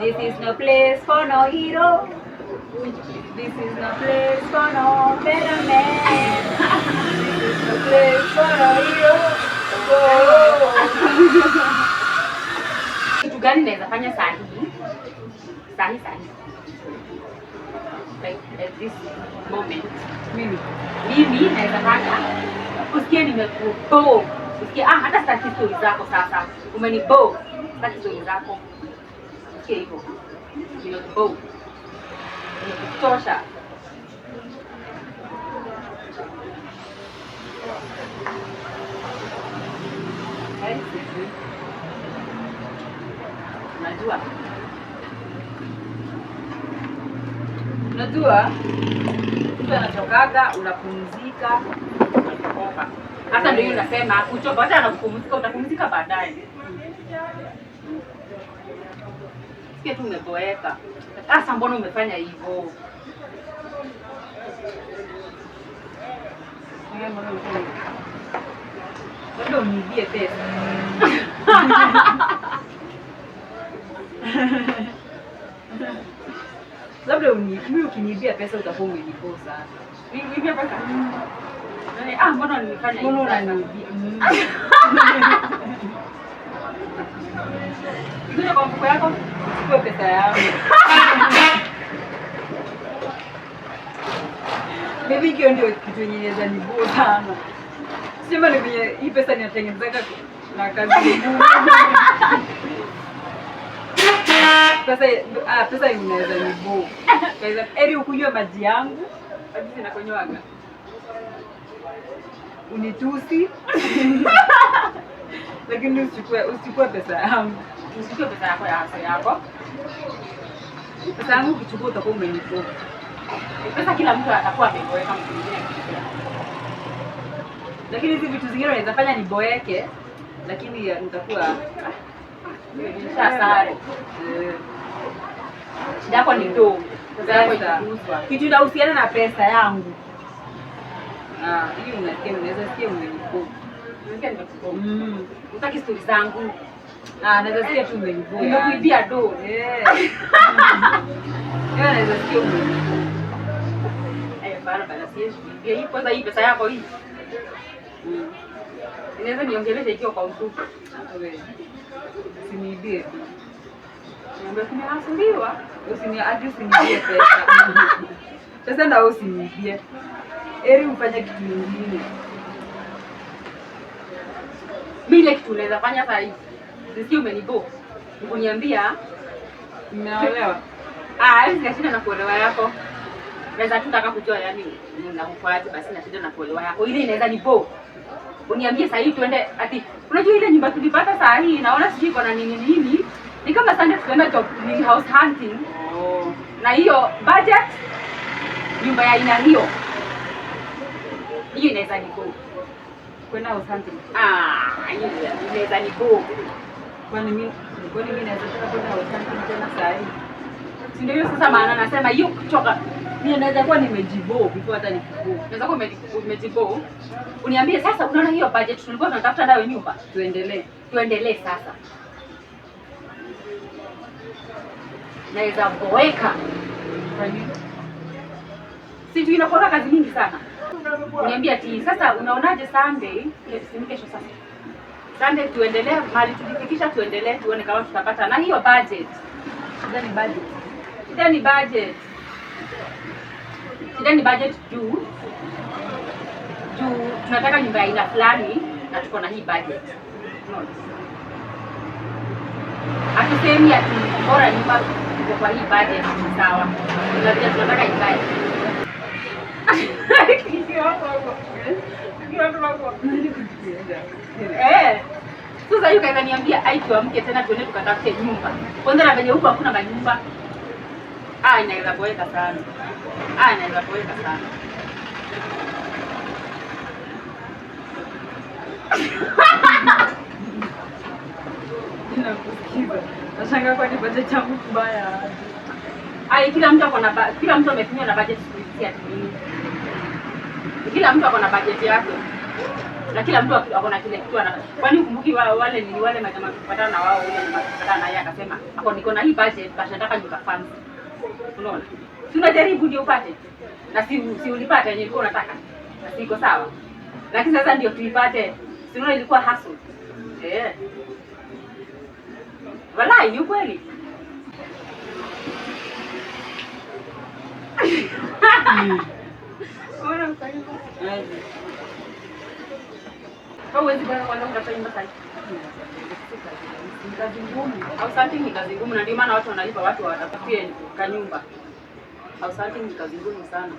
This is no place for no hero. This is no place for no better man. This is no place for no hero. Kitu gani naweza fanya saa hii? Like at this moment. Mimi naweza fanya usikie nimekubo. Usikie hata sitaki story zako sasa. Umenibo. Sitaki story zako. Usikie hivyo. Nimekubo. Nimekutosha. Unajua mtu anachokaga, unapumzika, unatoka. Hata ndio unasema kuchoka, hata anakupumzika, utapumzika baadaye. Sikia tu umeboeka. Sasa mbona umefanya hivyo? Ndio unibie pesa. Labda mimi ukinibia pesa utakuwa umenikosa. Nibia pesa. Mbona nimefanya hivi? Mbona unanibia? Ndio kwa mfuko yako, chukua pesa yangu. Mimi hiyo ndio kitu yenye inaweza nibua sana. Sema ni vile hii pesa ninatengeneza na kazi ngumu. Pesa inaweza nibua. Kaza eri ukunywe maji yangu, hadi sina kunywaga. Unitusi. Lakini usichukue pesa yangu. Usichukue pesa yako yako. Pesa yangu ukichukua utakuwa umenikosa. Pesa kila mtu atakuwa ameboeka mtu mwingine. Lakini hizi vitu zingine unaweza fanya niboeke, lakini nitakuwa sare. Shida yako ni ndo. Kitu inahusiana na pesa yangu. Hiyo unaweza sikia umenikosa. Utaki story zangu. Naweza sikia tu umenikosa. Nimekuibia do. Naweza sikia umenikosa. Bana siwezi kuibia hii kwanza hii pesa yako hii. Inaweza niongelesha ikiwa kwa utupu. Wewe. Usiniibie. Niambia kumehasimbiwa. Usiniibie pesa. Sasa na usiniibie. Eri ufanye kitu kingine. Mimi ile kitu naweza fanya sasa hivi. Sisi umenibo. Ukuniambia umeelewa? Hizi shida na kuelewa yako. Naweza tutaka kujua yani unakuaje basi na shida na kuelewa yako. Ile inaweza nibo. Uniambie sasa hivi tuende ati unajua ile nyumba tulipata saa hii naona sijui iko na nini. Ni kama Sunday tunaenda job ni house hunting. Na hiyo budget nyumba ya aina hiyo. Hiyo inaweza nibo. Kwenda house hunting. Hiyo inaweza nibo. Kwani mimi naweza kwenda house hunting tena saa hii. Si ndio sasa maana nasema hiyo kuchoka. Mimi naweza kuwa nimejibo before hata nikibo. Naweza kuwa umejibo. Uniambie sasa unaona hiyo budget tulikuwa tunatafuta nayo nyumba. Tuendelee sasa. Naweza boeka. Si tu inakuwa kazi mingi sana. Uniambie ati sasa unaonaje Sunday? Kesho sasa. Sunday tuendelee mali tulifikisha tuendelee tuone kama tutapata na hiyo budget. Shida ni budget juu tunataka nyumba ya aina fulani na tuko na hii budget. Hatusemi ati bora nyumba iko kwa hii budget sawa. Tunataka hii budget. Sasa hiyo kaza niambia tuamke tena tuende tukatafute nyumba. Kwanza na venye huko hakuna manyumba. Inaweza boeka sana. Ninakusikiza. Nashangaa kwa nini budget yangu kubaya. Kila mtu amefinywa na budget siku hizi ati nini. Kila mtu ako na budget yake. Na kila mtu ako na kile kitu anataka. Kwani ukumbuki wale ni wale majamaa kupatana na wao, yule jamaa kupatana na yeye akasema, "Hapo niko na hii budget, nataka nyumba fancy." Unaona? Tunajaribu ndio upate. Na si ulipata yenye ulikuwa unataka. Na siko sawa. Lakini sasa ndio tuipate. Si unaona ilikuwa hustle. Walai ni ukweli. Ona mfanye. Hauwezi bwana kwanza kutafuta nyumba sasa. Ni kazi ngumu. Au something ni kazi ngumu na ndio maana watu wanalipa watu watafie kanyumba. Au something ni kazi ngumu sana.